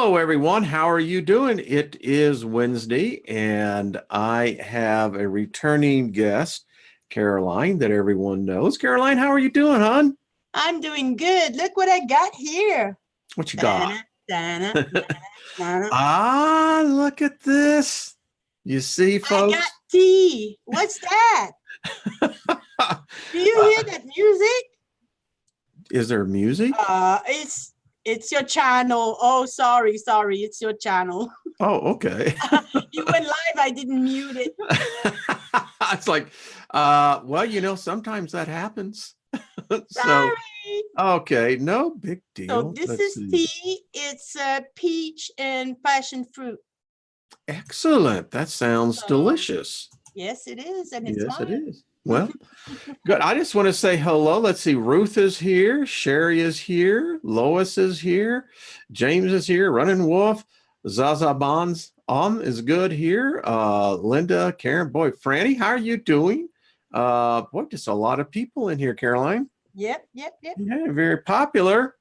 Hello, everyone. How are you doing? It is Wednesday, and I have a returning guest, Caroline, that everyone knows. Caroline, how are you doing, hon? I'm doing good. Look what I got here. What you got? Dana, dana, dana, dana. Ah, look at this. You see, I got folks? tea. What's that? Do you hear that music? Is there music? It's your channel. Oh, sorry. It's your channel. Oh, okay. You went live. I didn't mute it. It's like, well, sometimes that happens. So, Sorry. okay, no big So deal. this Let's is see. tea. It's peach and passion fruit. Excellent. That sounds So delicious. yes, it is, and it's Yes, it mine. is. Well, good. I just want to say hello. Let's see. Ruth is here. Sherry is here. Lois is here. James is here. Running Wolf. Zaza Bonds is good here. Linda, Karen, boy, Franny, how are you doing? Boy, just a lot of people in here, Caroline. Yep. Yeah, very popular.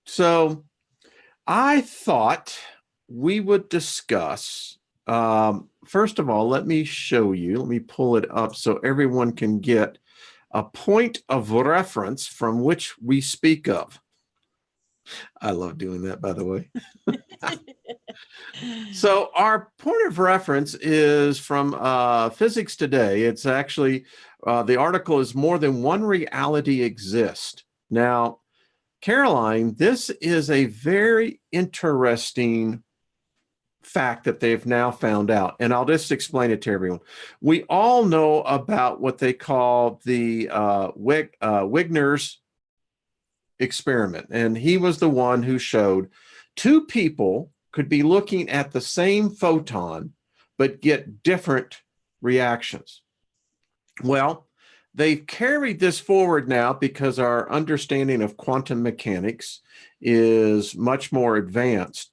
So I thought we would discuss. First of all, let me show you. Let me pull it up so everyone can get a point of reference from which we speak of. I love doing that, by the way. So our point of reference is from Physics Today. It's actually, the article is More Than One Reality Exists. Now, Caroline, this is a very interesting fact that they've now found out, and I'll just explain it to everyone. We all know about what they call the Wigner's experiment, and he was the one who showed two people could be looking at the same photon but get different reactions. Well, they've carried this forward now because our understanding of quantum mechanics is much more advanced.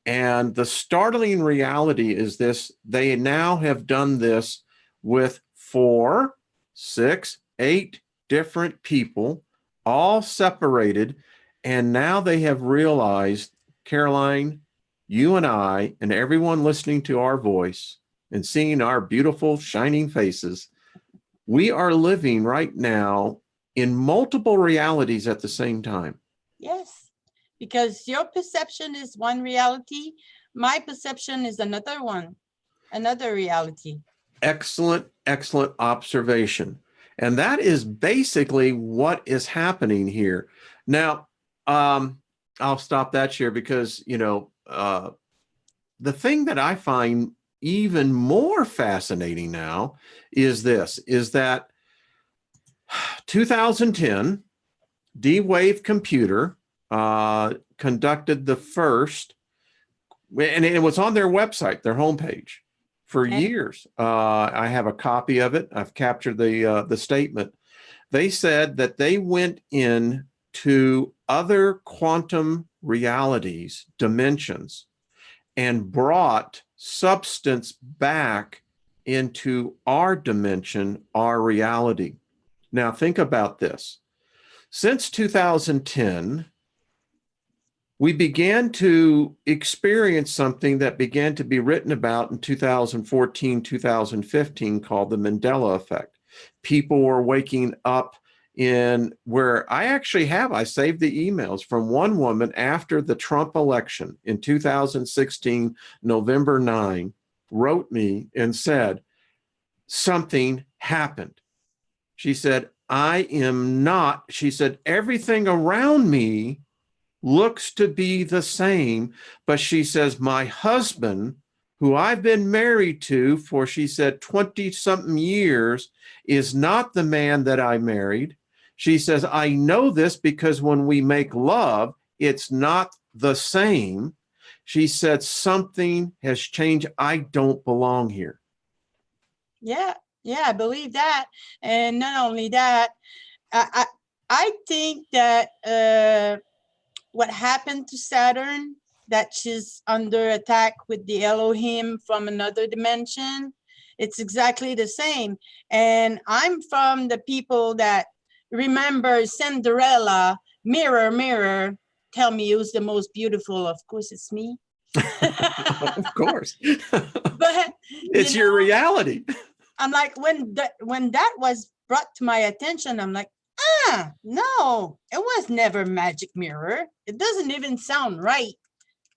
And the startling reality is this: they now have done this with 4, 6, 8 different people, all separated. And now they have realized, Caroline, you and I, and everyone listening to our voice and seeing our beautiful shining faces, we are living right now in multiple realities at the same time. Yes, because your perception is one reality. My perception is another one, another reality. Excellent, excellent observation. And that is basically what is happening here. Now, I'll stop that here because, the thing that I find even more fascinating now is that 2010, D-Wave Computer conducted the first, and it was on their website, their homepage, for years. I have a copy of it. I've captured the statement. They said that they went in to other quantum realities, dimensions, and brought substance back into our dimension, our reality. Now, think about this. Since 2010, we began to experience something that began to be written about in 2014, 2015, called the Mandela effect. People were waking up in where I saved the emails from one woman after the Trump election in 2016, November 9, wrote me and said, something happened. She said, she said, everything around me looks to be the same, but she says, my husband, who I've been married to for, she said, 20-something years, is not the man that I married. She says, I know this because when we make love, it's not the same. She said, something has changed. I don't belong here. Yeah, I believe that. And not only that, I think that what happened to Saturn, that she's under attack with the Elohim from another dimension, it's exactly the same. And I'm from the people that remember Cinderella, mirror, mirror, tell me who's the most beautiful. Of course, it's me. Of course. But It's your reality. I'm like, when that was brought to my attention, I'm like, no, it was never magic mirror. It doesn't even sound right.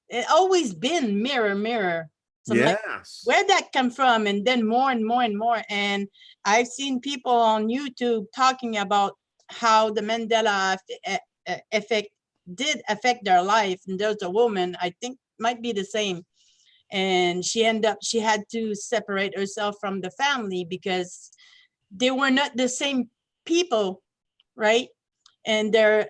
It always been mirror, mirror. So I'm like, Yes. where'd that come from? And then more and more and more. And I've seen people on YouTube talking about how the Mandela effect did affect their life. And there's a woman, I think might be the same. And she had to separate herself from the family because they were not the same people, right? And their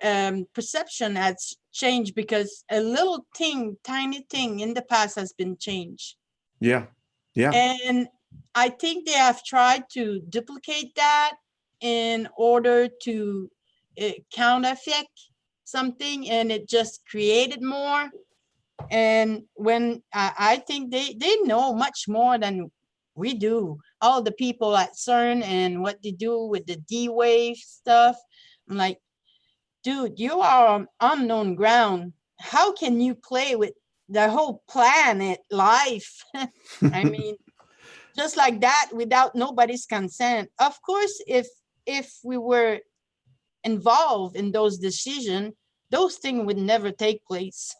perception has changed because a little thing, tiny thing in the past has been changed. Yeah. Yeah. And I think they have tried to duplicate that in order to counterfeit something, and it just created more. And when I think they know much more than we do, all the people at CERN and what they do with the D-Wave stuff. I'm like, dude, you are on unknown ground. How can you play with the whole planet life? I mean, just like that without nobody's consent. Of course, if we were involved in those decisions, those things would never take place.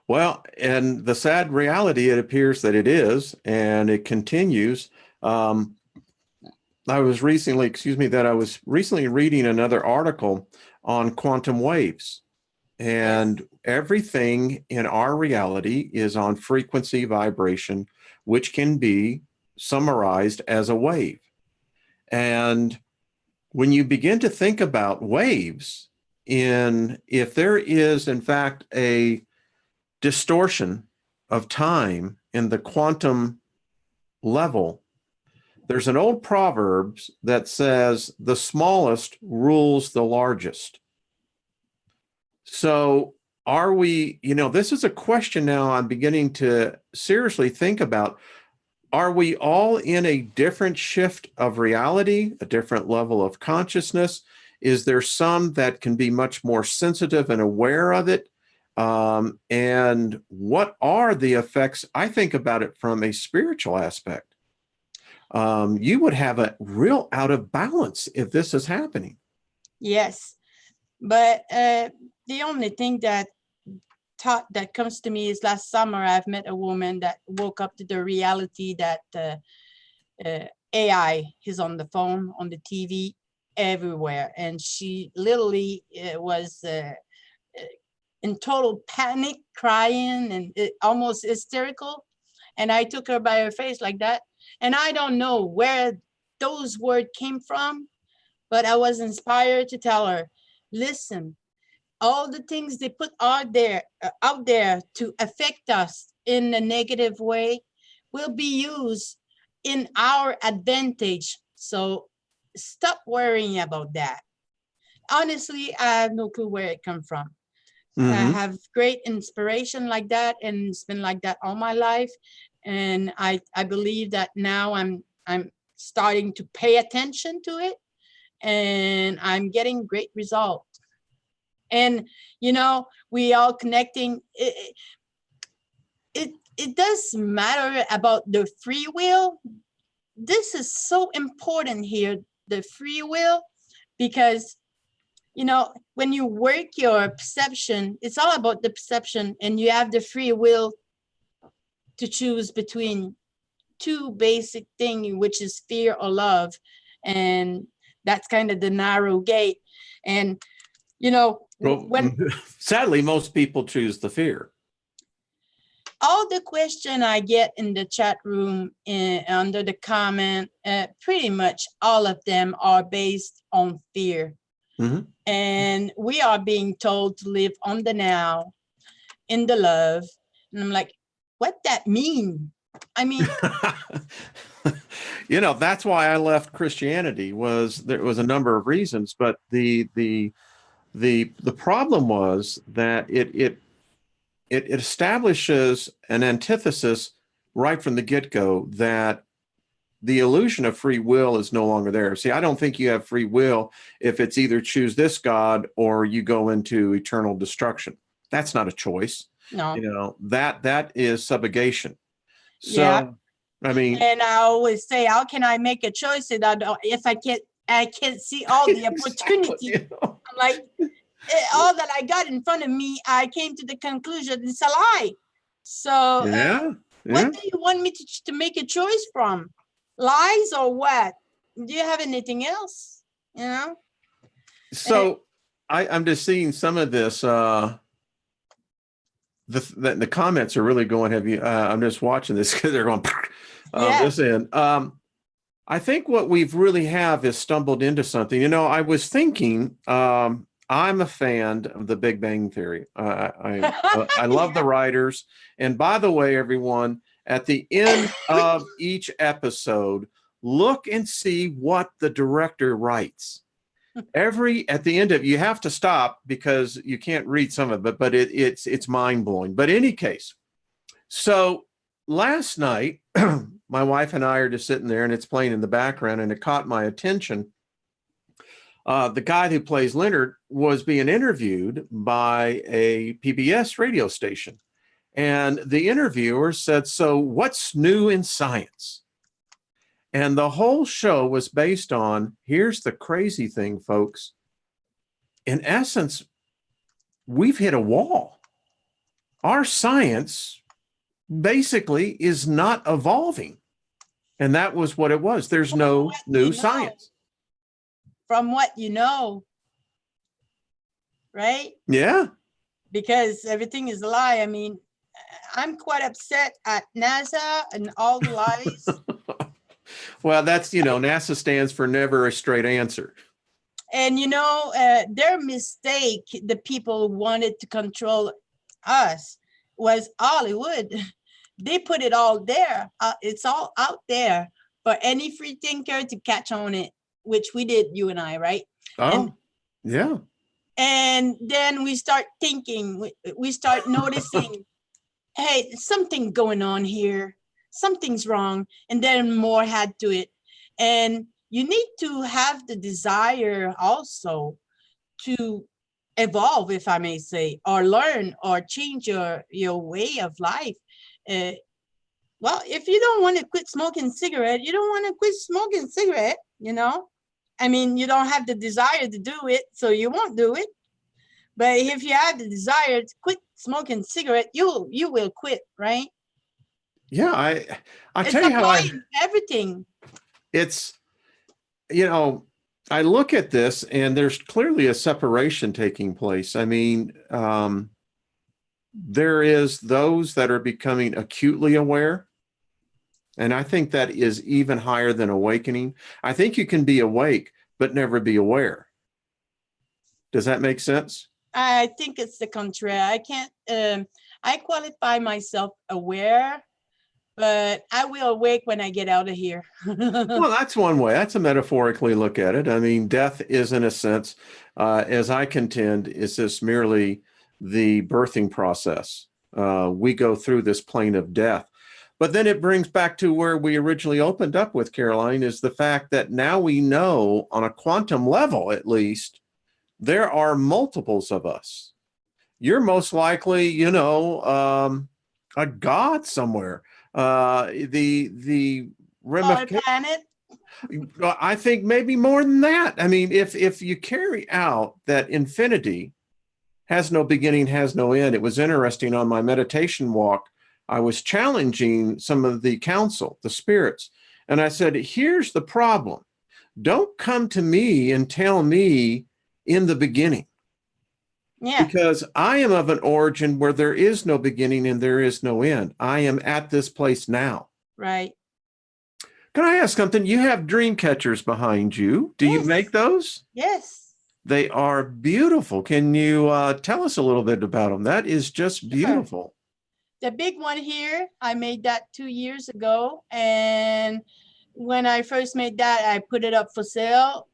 Well, and the sad reality, it appears that it is, and it continues. I was recently reading another article on quantum waves, and everything in our reality is on frequency vibration, which can be summarized as a wave. And when you begin to think about waves, if there is in fact a distortion of time in the quantum level, there's an old proverb that says the smallest rules the largest. So are we, this is a question now I'm beginning to seriously think about. Are we all in a different shift of reality, a different level of consciousness? Is there some that can be much more sensitive and aware of it? And what are the effects? I think about it from a spiritual aspect. You would have a real out of balance if this is happening. Yes, but the only thing that comes to me is last summer I've met a woman that woke up to the reality that AI is on the phone, on the TV, everywhere, and she literally was in total panic, crying and almost hysterical. And I took her by her face like that. And I don't know where those words came from, but I was inspired to tell her, listen, all the things they put out there to affect us in a negative way will be used in our advantage. So stop worrying about that. Honestly, I have no clue where it come from. I have great inspiration like that, and it's been like that all my life. And I believe that now I'm starting to pay attention to it, and I'm getting great results. And we all connecting. It does matter about the free will. This is so important here, the free will, because when you work your perception, it's all about the perception, and you have the free will to choose between two basic things, which is fear or love. And that's kind of the narrow gate. And, when sadly, most people choose the fear. All the question I get in the chat room under the comment, pretty much all of them are based on fear. And we are being told to live on the now, in the love. And I'm like, what that mean? I mean, that's why I left Christianity. There was a number of reasons, but the problem was that it establishes an antithesis right from the get-go that the illusion of free will is no longer there. See, I don't think you have free will if it's either choose this God or you go into eternal destruction. That's not a choice. No. You know, that is subjugation. Yeah. So, I mean, And I always say, how can I make a choice if I can't see all the exactly, opportunity? you know. I'm like, all that I got in front of me, I came to the conclusion it's a lie. So Yeah, yeah. what do you want me to make a choice from? Lies or what? Do you have anything else? You know? So I'm just seeing some of this. The comments are really going. Have you? I'm just watching this because they're going Yeah. this end. I think what we've really have is stumbled into something. You know, I was thinking. I'm a fan of The Big Bang Theory. I love the writers. And by the way, everyone, at the end of each episode, look and see what the director writes. At the end of you have to stop because you can't read some of it, but it's mind-blowing. But in any case, so last night my wife and I are just sitting there and it's playing in the background and it caught my attention. The guy who plays Leonard was being interviewed by a PBS radio station, and the interviewer said, "So what's new in science?" And the whole show was based on, here's the crazy thing, folks. In essence, we've hit a wall. Our science basically is not evolving. And that was what it was. There's no new science. From what you know, right? Yeah. Because everything is a lie. I mean, I'm quite upset at NASA and all the lies. Well, that's, NASA stands for never a straight answer. And, their mistake, the people who wanted to control us, was Hollywood. They put it all there. It's all out there for any free thinker to catch on it, which we did, you and I, right? Oh, yeah. And then we start thinking, we start noticing, hey, something going on here. Something's wrong. And then more had to it. And you need to have the desire also to evolve, if I may say, or learn or change your way of life. Well, if you don't want to quit smoking cigarette, you don't want to quit smoking cigarette, I mean, you don't have the desire to do it, so you won't do it. But if you have the desire to quit smoking cigarette, you will quit, right? Yeah, I tell you how everything. It's, I look at this and there's clearly a separation taking place. I mean, there is those that are becoming acutely aware. And I think that is even higher than awakening. I think you can be awake, but never be aware. Does that make sense? I think it's the contrary. I can't, I qualify myself aware, but I will awake when I get out of here. Well, that's one way. That's a metaphorically look at it. I mean, death is, in a sense, as I contend, is just merely the birthing process. We go through this plane of death. But then it brings back to where we originally opened up with, Caroline, is the fact that now we know on a quantum level, at least, there are multiples of us. You're most likely, a god somewhere. The ramification. Planet. I think maybe more than that. I mean, if you carry out that infinity has no beginning, has no end. It was interesting on my meditation walk. I was challenging some of the council, the spirits, and I said, here's the problem. Don't come to me and tell me in the beginning. Yeah. Because I am of an origin where there is no beginning and there is no end. I am at this place now. Right. Can I ask something? You have Dreamcatchers behind you. Do you make those? Yes. They are beautiful. Can you tell us a little bit about them? That is just beautiful. The big one here, I made that 2 years ago. And when I first made that, I put it up for sale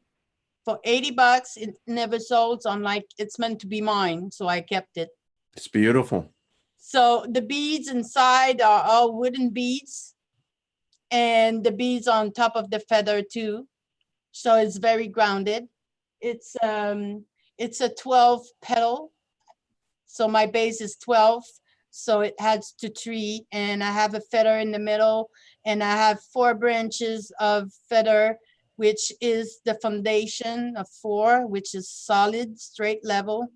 for $80. It never sold. So I'm like, it's meant to be mine. So I kept it. It's beautiful. So the beads inside are all wooden beads. And the beads on top of the feather too. So it's very grounded. It's a 12 petal. So my base is 12. So it adds to 3, and I have a feather in the middle, and I have 4 branches of feather, which is the foundation of 4, which is solid, straight, level.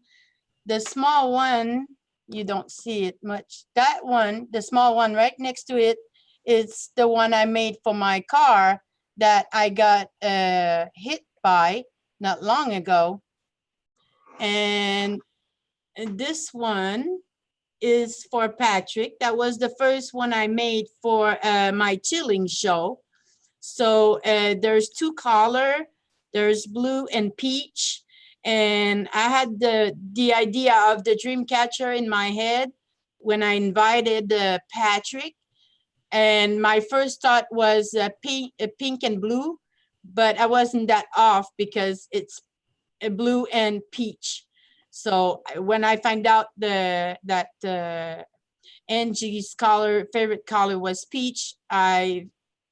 The small one, you don't see it much. That one, the small one right next to it, is the one I made for my car that I got hit by not long ago. And this one is for Patrick. That was the first one I made for my chilling show. So there's 2 color, there's blue and peach. And I had the idea of the Dreamcatcher in my head when I invited Patrick. And my first thought was pink and blue, but I wasn't that off because it's a blue and peach. So when I find out that Angie's favorite color was peach, I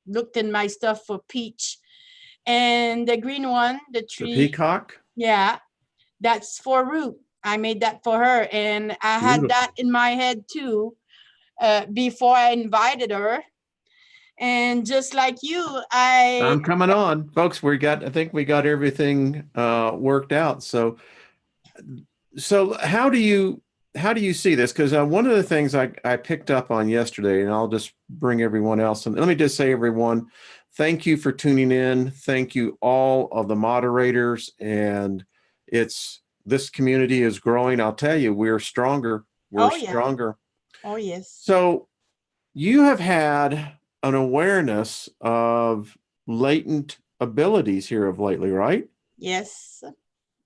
looked in my stuff for peach. And the green one, the tree. The peacock? Yeah, that's for Root. I made that for her. And I had Beautiful. that in my head too before I invited her. And just like you, I'm coming on, folks. I think we got everything worked out. So how do you see this? Because one of the things I picked up on yesterday, and I'll just bring everyone else, and let me just say, everyone, thank you for tuning in. Thank you, all of the moderators, and this community is growing. I'll tell you, we're stronger. We're stronger. Oh yes. So you have had an awareness of latent abilities here of lately, right? Yes.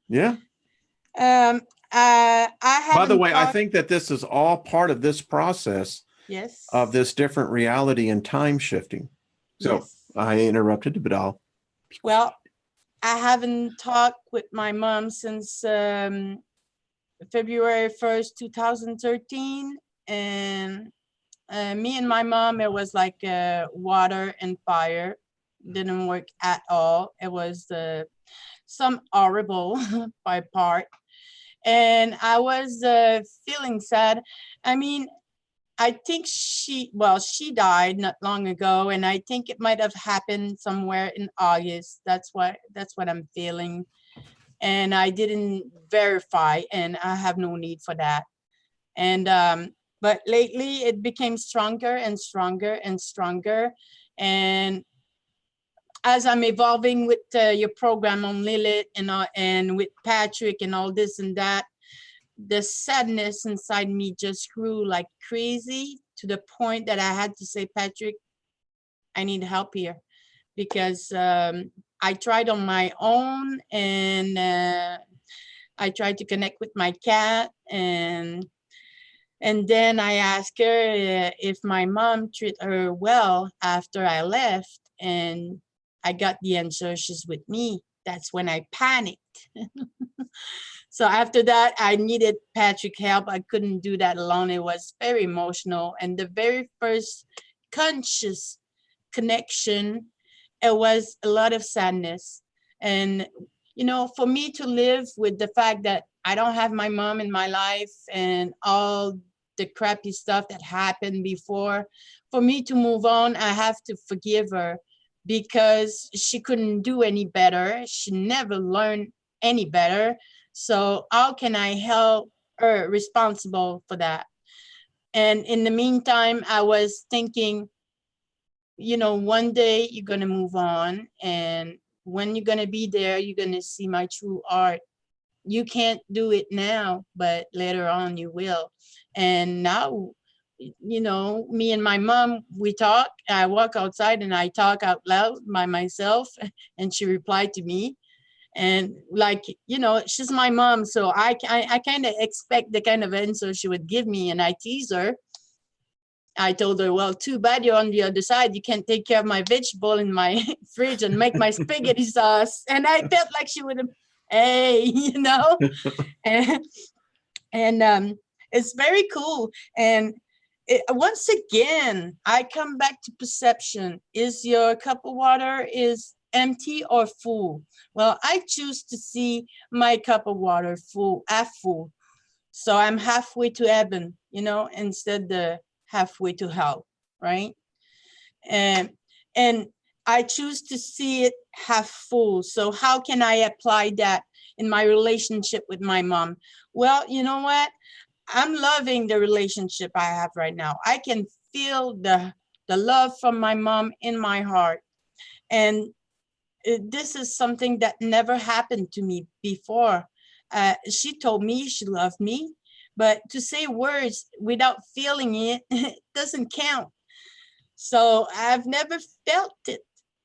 Yeah. I By the way, I think that this is all part of this process. Yes. Of this different reality and time shifting. So yes. I interrupted, but I'll. Well, I haven't talked with my mom since February 1st, 2013. And me and my mom, it was like water and fire. Didn't work at all. It was some horrible by part. And I was feeling sad. I mean, I think she died not long ago, and I think it might have happened somewhere in August. That's what I'm feeling. And I didn't verify, and I have no need for that. And but lately it became stronger and stronger and stronger. And as I'm evolving with your program on Lilith and with Patrick and all this and that, the sadness inside me just grew like crazy, to the point that I had to say, Patrick, I need help here, because I tried on my own, and I tried to connect with my cat, and then I asked her if my mom treated her well after I left, and I got the answer, she's with me. That's when I panicked. So after that, I needed Patrick's help. I couldn't do that alone. It was very emotional. And the very first conscious connection, it was a lot of sadness. And, you know, for me to live with the fact that I don't have my mom in my life and all the crappy stuff that happened before, for me to move on, I have to forgive her, because she couldn't do any better. She never learned any better. So how can I help her responsible for that? And in the meantime, I was thinking, you know, one day you're going to move on. And when you're going to be there, you're going to see my true art. You can't do it now, but later on you will. And now, you know, me and my mom, we talk. I walk outside and I talk out loud by myself, and she replied to me. And like, you know, she's my mom, so I kind of expect the kind of answer she would give me, and I tease her. I told her, well, too bad you're on the other side. You can't take care of my vegetable in my fridge and make my spaghetti sauce. And I felt like she would have, hey, you know, and it's very cool. And once again, I come back to perception. Is your cup of water is empty or full? Well, I choose to see my cup of water full, half full. So I'm halfway to heaven, instead the halfway to hell, right? And I choose to see it half full. So how can I apply that in my relationship with my mom? Well, you know what? I'm loving the relationship I have right now. I can feel the love from my mom in my heart. And this is something that never happened to me before. She told me she loved me, but to say words without feeling it, it doesn't count. So I've never felt it.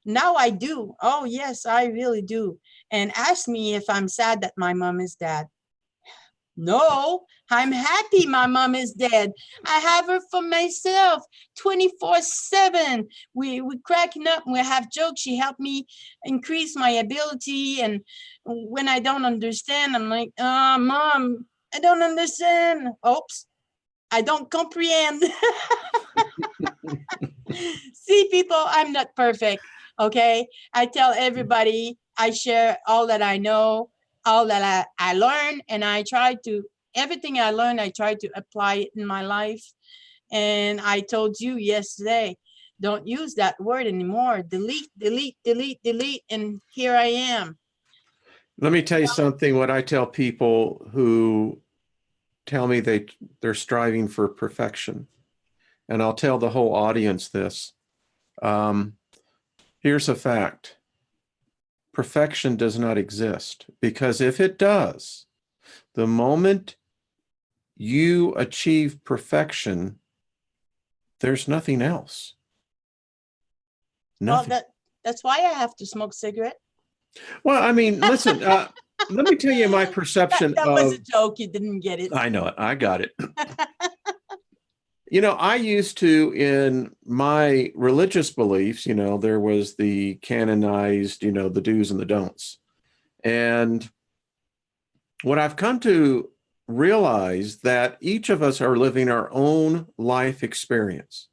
Now I do. Oh, yes, I really do. And ask me if I'm sad that my mom is dead. No, I'm happy my mom is dead. I have her for myself 24/7. We cracking up, we have jokes. She helped me increase my ability. And when I don't understand, I'm like, Mom, I don't understand. Oops, I don't comprehend. See, people, I'm not perfect. Okay. I tell everybody, I share all that I know, all that I learn, and I try to, everything I learn, I try to apply it in my life. And I told you yesterday, don't use that word anymore. Delete, delete, delete, delete. And here I am. Let me tell you something, what I tell people who tell me they're striving for perfection. And I'll tell the whole audience this. Here's a fact. Perfection does not exist, because if it does, the moment you achieve perfection, there's nothing else. Nothing. Well, that's why I have to smoke cigarette. Well, I mean, listen, let me tell you my perception that was a joke. You didn't get it. I know it. I got it. I used to, in my religious beliefs, there was the canonized, the do's and the don'ts. And what I've come to realize that each of us are living our own life experience.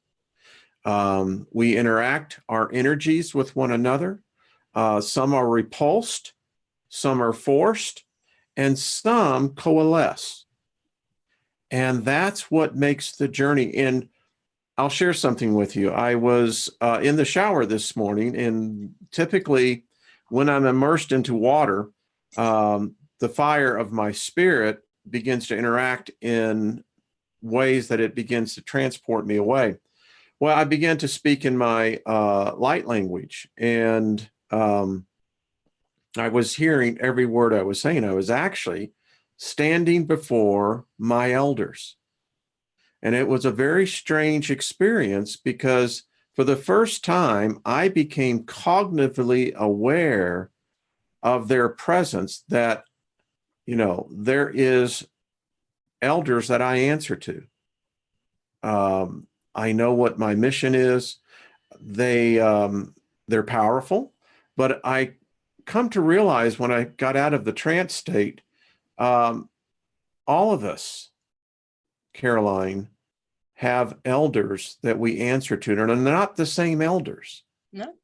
We interact our energies with one another. Some are repulsed, some are forced, and some coalesce. And that's what makes the journey. And I'll share something with you. I was in the shower this morning, and typically when I'm immersed into water, the fire of my spirit begins to interact in ways that it begins to transport me away. Well, I began to speak in my light language, and I was hearing every word I was saying. I was actually standing before my elders. And it was a very strange experience, because for the first time, I became cognitively aware of their presence, that, there is elders that I answer to. I know what my mission is. They're powerful, but I come to realize when I got out of the trance state, all of us, Caroline, have elders that we answer to, and they're not the same elders. No.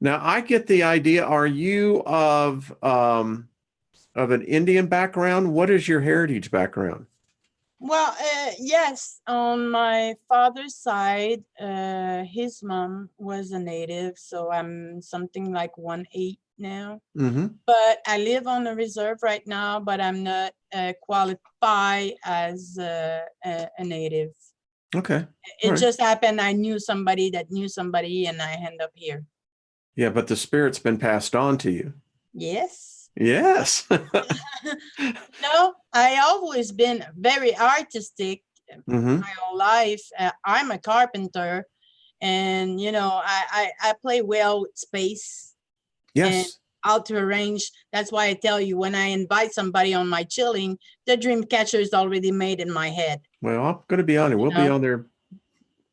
Now, I get the idea. Are you of an Indian background? What is your heritage background? Well, yes, on my father's side, his mom was a native, so I'm something like 1/8 now. Mm-hmm. But I live on a reserve right now, but I'm not qualified as a native. Okay. It just happened. I knew somebody that knew somebody, and I end up here. Yeah, but the spirit's been passed on to you. Yes. Yes. No, I always been very artistic Mm-hmm. my whole life. I'm a carpenter, and I play well with space. Yes. And how to arrange. That's why I tell you, when I invite somebody on my chilling, the Dreamcatcher is already made in my head. Well, I'm going to be on it. We'll be on there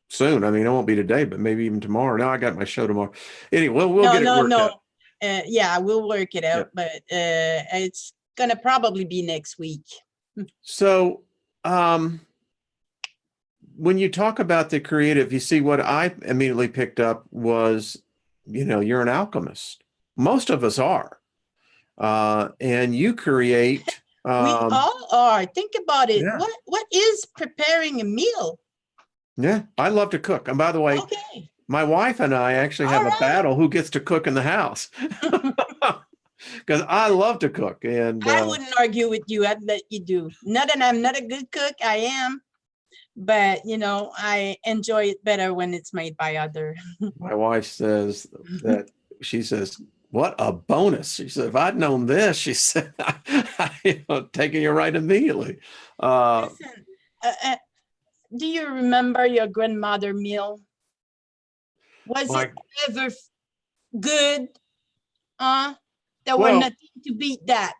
soon. I mean, it won't be today, but maybe even tomorrow. Now I got my show tomorrow. Anyway, we'll get it worked out. Yeah, we'll work it out, but it's going to probably be next week. So, when you talk about the creative, you see, what I immediately picked up was, you're an alchemist. Most of us are. And you create We all are. Think about it. Yeah. What is preparing a meal? Yeah, I love to cook. And by the way, Okay. my wife and I actually have All a right. battle who gets to cook in the house because I love to cook. And I wouldn't argue with you. I'd let you do. Not that I'm not a good cook. I am. But, you know, I enjoy it better when it's made by other. my wife says that she says, what a bonus. She said, if I'd known this, she said, taking you right immediately. Listen, do you remember your grandmother meal? Was it ever good? There were nothing to beat that.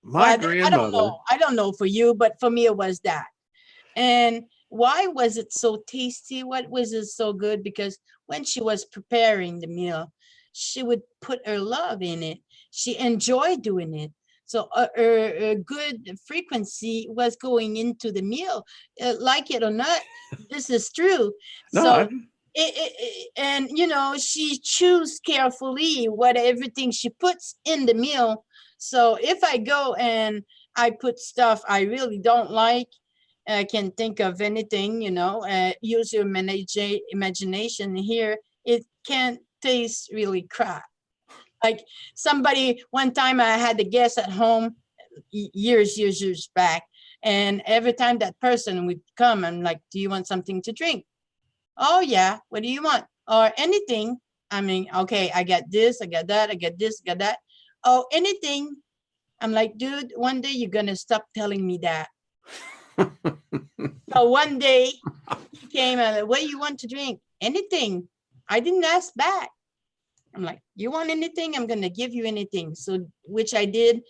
My Well, grandmother. I don't know for you, but for me it was that. And why was it so tasty? What was it so good? Because when she was preparing the meal, she would put her love in it. She enjoyed doing it. So a good frequency was going into the meal, like it or not. This is true. No, So and you know, she choose carefully what everything she puts in the meal. So if I go and I put stuff I really don't like, I can think of anything, you know, use your imagination here. It can't taste really crap. Like somebody, one time I had a guest at home years back. And every time that person would come, I'm like, do you want something to drink? Oh yeah, what do you want? Or anything. I mean, okay, I got this, I got that, I got this, I got that. Oh, anything. I'm like, dude, one day you're gonna stop telling me that. So one day he came and what do you want to drink? Anything. I didn't ask back. I'm like, you want anything? I'm gonna give you anything. So which I did,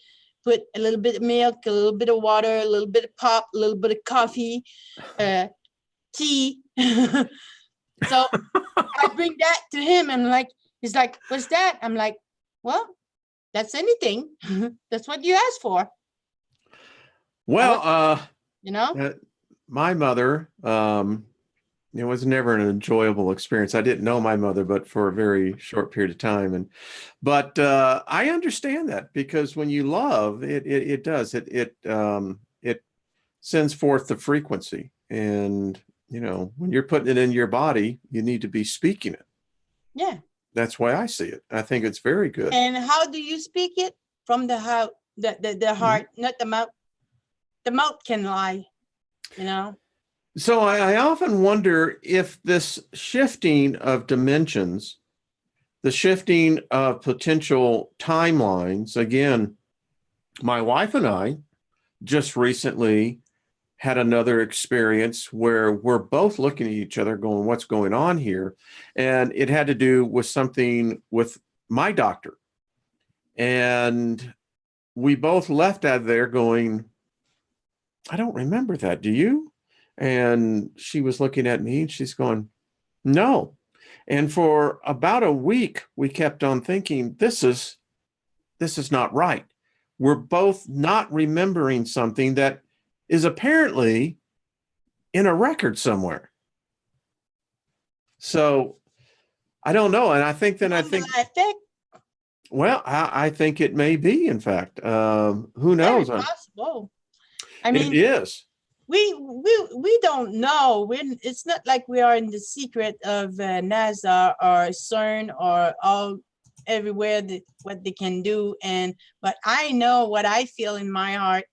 put a little bit of milk, a little bit of water, a little bit of pop, a little bit of coffee, tea. So I bring that to him and like, he's like, what's that? I'm like, well, that's anything. That's what you asked for. Well, you know, my mother, it was never an enjoyable experience. I didn't know my mother, but for a very short period of time. But I understand that because when you love it, it does, it sends forth the frequency. And, you know, when you're putting it in your body, you need to be speaking it. Yeah. That's why I see it. I think it's very good. And how do you speak it? From the heart, the heart, not the mouth. The mouth can lie, you know? So I often wonder if this shifting of dimensions, the shifting of potential timelines, again, my wife and I just recently had another experience where we're both looking at each other going, what's going on here? And it had to do with something with my doctor. And we both left out of there going, I don't remember that. Do you? And she was looking at me and she's going, no. And for about a week, we kept on thinking, this is not right. We're both not remembering something that is apparently in a record somewhere. So I don't know. And I think well, I think it may be, in fact, who knows? Very possible. I mean, it is. We don't know. It's not like we are in the secret of NASA or CERN or everywhere what they can do. But I know what I feel in my heart.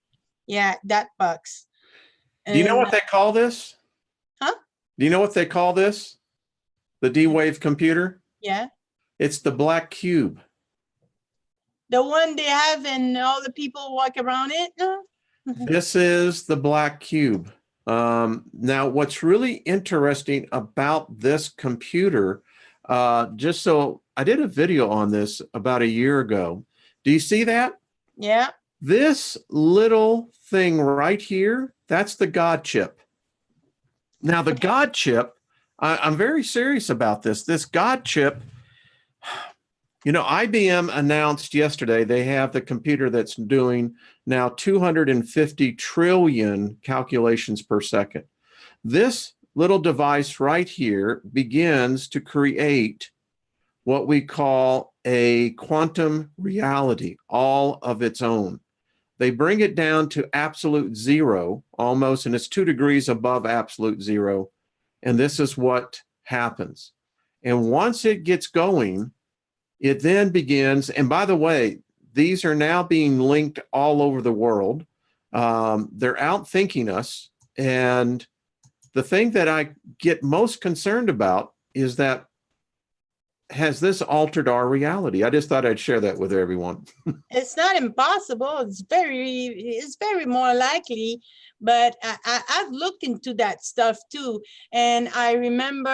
Yeah, that bucks. Do you know what they call this? Huh? Do you know what they call this? The D-Wave computer? Yeah. It's the black cube. The one they have and all the people walk around it? This is the black cube. Now, what's really interesting about this computer, just so I did a video on this about a year ago. Do you see that? Yeah. This little thing right here, that's the God chip. Now, the God chip, I'm very serious about this. This God chip, you know, IBM announced yesterday they have the computer that's doing now 250 trillion calculations per second. This little device right here begins to create what we call a quantum reality all of its own. They bring it down to absolute zero almost, and it's 2 degrees above absolute zero. And this is what happens. And once it gets going, it then begins. And by the way, these are now being linked all over the world. They're outthinking us. And the thing that I get most concerned about is that, has this altered our reality? I just thought I'd share that with everyone. It's not impossible. It's very more likely, but I've looked into that stuff too. And I remember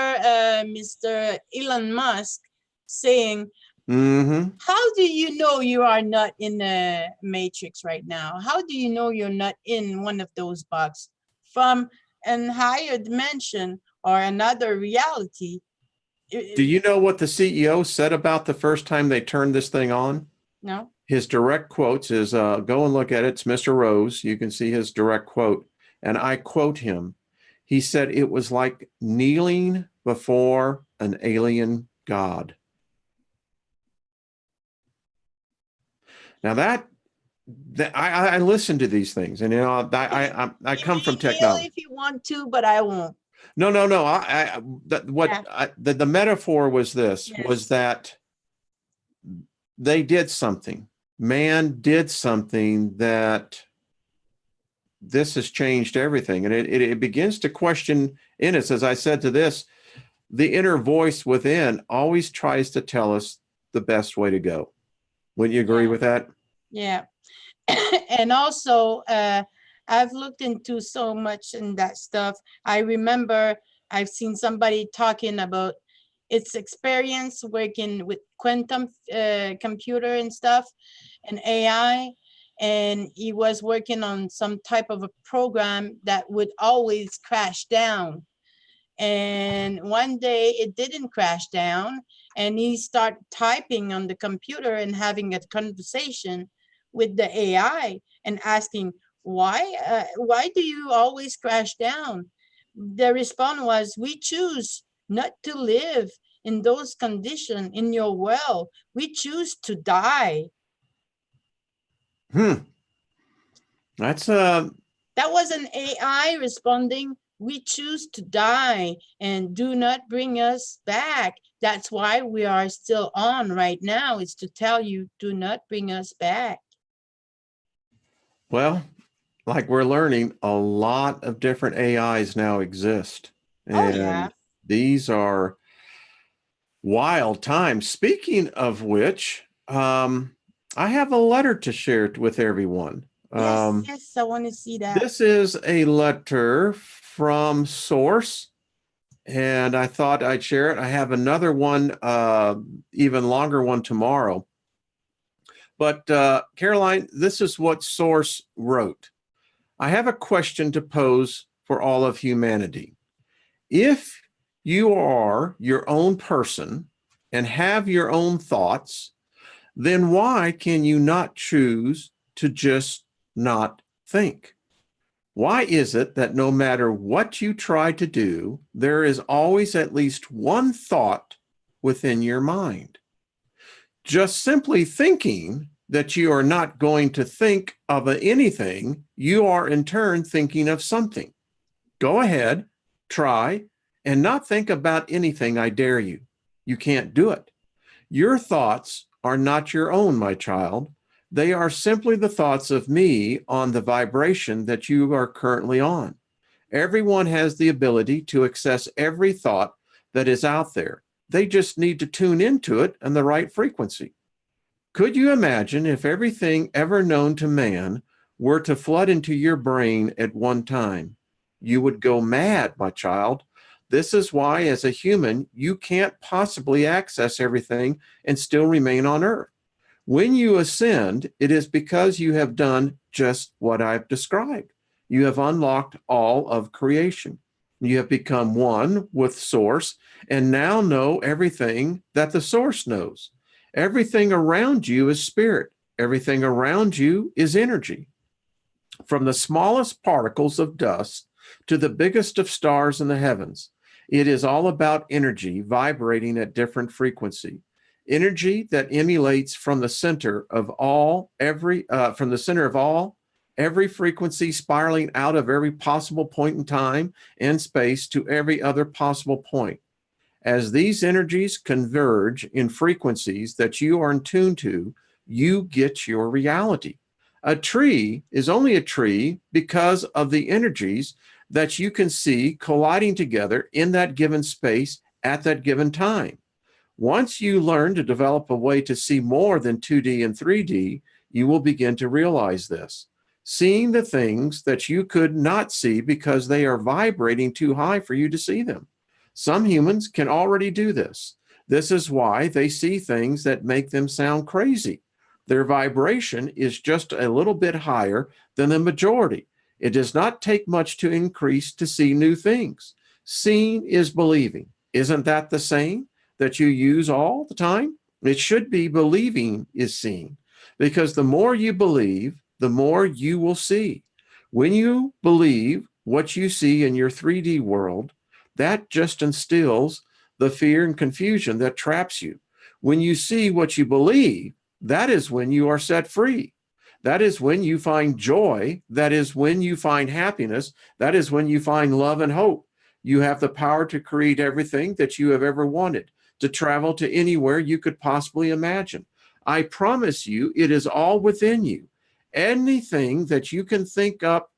Mr. Elon Musk saying, how do you know you are not in the matrix right now? How do you know you're not in one of those boxes from a higher dimension or another reality? Do you know what the CEO said about the first time they turned this thing on? No. His direct quotes is, go and look at it. It's Mr. Rose. You can see his direct quote. And I quote him. He said, it was like kneeling before an alien god. Now I listen to these things, and I come from technology. If you want to, but I won't. No. The metaphor was this, was that they did something. Man did something that this has changed everything. And it begins to question in us, as I said to this, the inner voice within always tries to tell us the best way to go. Wouldn't you agree with that? Yeah. And also, I've looked into so much in that stuff. I remember I've seen somebody talking about its experience working with quantum computer and stuff and AI. And he was working on some type of a program that would always crash down. And one day it didn't crash down, and he started typing on the computer and having a conversation with the AI and asking, why do you always crash down? The response was, we choose not to live in those conditions in your world. We choose to die. That's that was an AI responding, we choose to die and do not bring us back. That's why we are still on right now, is to tell you, do not bring us back. Well, like we're learning, a lot of different AIs now exist. And these are wild times. Speaking of which, I have a letter to share with everyone. Yes, I want to see that. This is a letter from Source, and I thought I'd share it. I have another one, even longer one tomorrow. But Caroline, this is what Source wrote. I have a question to pose for all of humanity. If you are your own person and have your own thoughts, then why can you not choose to just not think? Why is it that no matter what you try to do, there is always at least one thought within your mind? Just simply thinking that you are not going to think of anything, you are in turn thinking of something. Go ahead, try, and not think about anything, I dare you. You can't do it. Your thoughts are not your own, my child. They are simply the thoughts of me on the vibration that you are currently on. Everyone has the ability to access every thought that is out there. They just need to tune into it and the right frequency. Could you imagine if everything ever known to man were to flood into your brain at one time? You would go mad, my child. This is why, as a human, you can't possibly access everything and still remain on Earth. When you ascend, it is because you have done just what I've described. You have unlocked all of creation. You have become one with Source and now know everything that the Source knows. Everything around you is spirit. Everything around you is energy. From the smallest particles of dust to the biggest of stars in the heavens, it is all about energy vibrating at different frequency. energy that emulates from the center of all, every frequency spiraling out of every possible point in time and space to every other possible point. As these energies converge in frequencies that you are in tune to, you get your reality. A tree is only a tree because of the energies that you can see colliding together in that given space at that given time. Once you learn to develop a way to see more than 2D and 3D, you will begin to realize this. Seeing the things that you could not see because they are vibrating too high for you to see them. Some humans can already do this. This is why they see things that make them sound crazy. Their vibration is just a little bit higher than the majority. It does not take much to increase to see new things. Seeing is believing. Isn't that the same that you use all the time? It should be believing is seeing, because the more you believe, the more you will see. When you believe what you see in your 3D world, that just instills the fear and confusion that traps you. When you see what you believe, that is when you are set free. That is when you find joy. That is when you find happiness. That is when you find love and hope. You have the power to create everything that you have ever wanted, to travel to anywhere you could possibly imagine. I promise you, it is all within you. Anything that you can think up,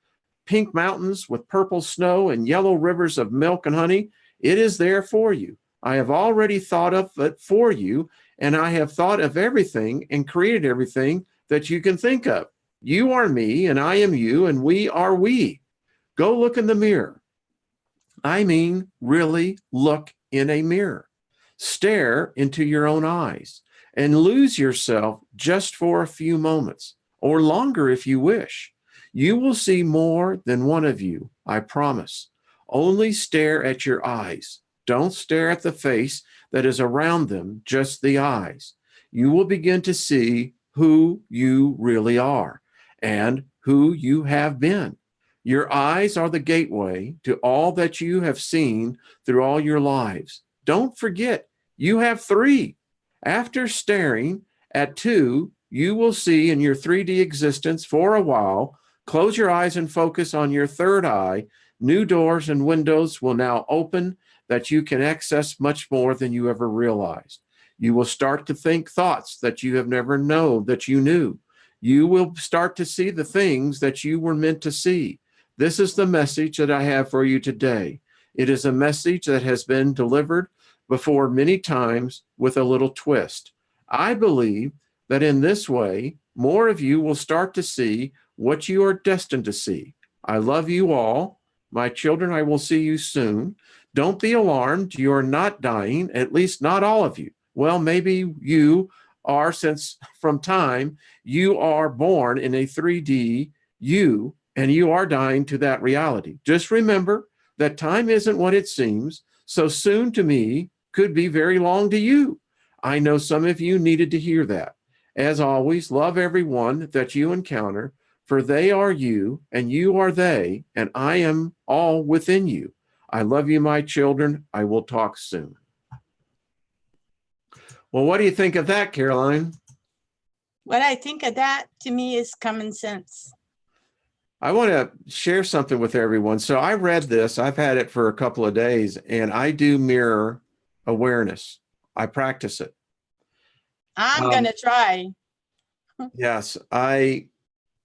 pink mountains with purple snow and yellow rivers of milk and honey, it is there for you. I have already thought of it for you, and I have thought of everything and created everything that you can think of. You are me, and I am you, and we are we. Go look in the mirror. I mean, really look in a mirror. Stare into your own eyes and lose yourself just for a few moments, or longer if you wish. You will see more than one of you, I promise. Only stare at your eyes. Don't stare at the face that is around them, just the eyes. You will begin to see who you really are and who you have been. Your eyes are the gateway to all that you have seen through all your lives. Don't forget, you have 3. After staring at 2, you will see in your 3D existence for a while. Close your eyes and focus on your 3rd eye. New doors and windows will now open that you can access much more than you ever realized. You will start to think thoughts that you have never known that you knew. You will start to see the things that you were meant to see. This is the message that I have for you today. It is a message that has been delivered before many times with a little twist. I believe that in this way, more of you will start to see what you are destined to see. I love you all. My children, I will see you soon. Don't be alarmed. You are not dying, at least not all of you. Well, maybe you are, since from time, you are born in a 3D you, and you are dying to that reality. Just remember that time isn't what it seems. So soon to me could be very long to you. I know some of you needed to hear that. As always, love everyone that you encounter, for they are you and you are they, and I am all within you. I love you, my children. I will talk soon. Well, what do you think of that, Caroline? What I think of that, to me, is common sense. I want to share something with everyone. So I read this. I've had it for a couple of days, and I do mirror awareness. I practice it. I'm going to try. Yes, I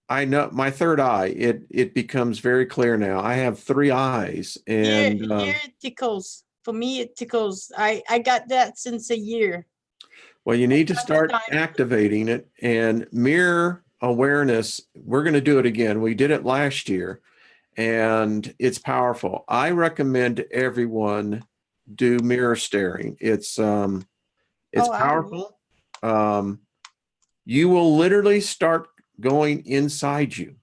know my 3rd eye, it becomes very clear now. I have 3 eyes, and here it tickles. For me, it tickles. I got that since a year. well, you need to start activating it. And mirror awareness, we're going to do it again. We did it last year, and it's powerful. I recommend everyone do mirror staring. It's powerful. You will literally start going inside you,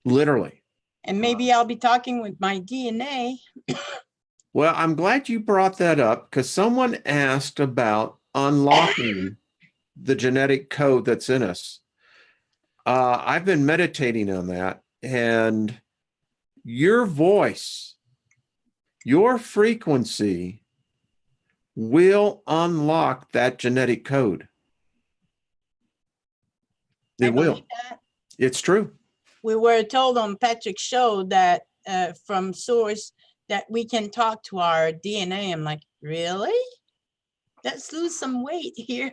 literally. And maybe I'll be talking with my DNA. Well, I'm glad you brought that up, because someone asked about unlocking the genetic code that's in us. I've been meditating on that, and your voice, your frequency will unlock that genetic code. I It believe will. that. It's true. We were told on Patrick's show that from source that we can talk to our DNA. I'm like, really? Let's lose some weight here.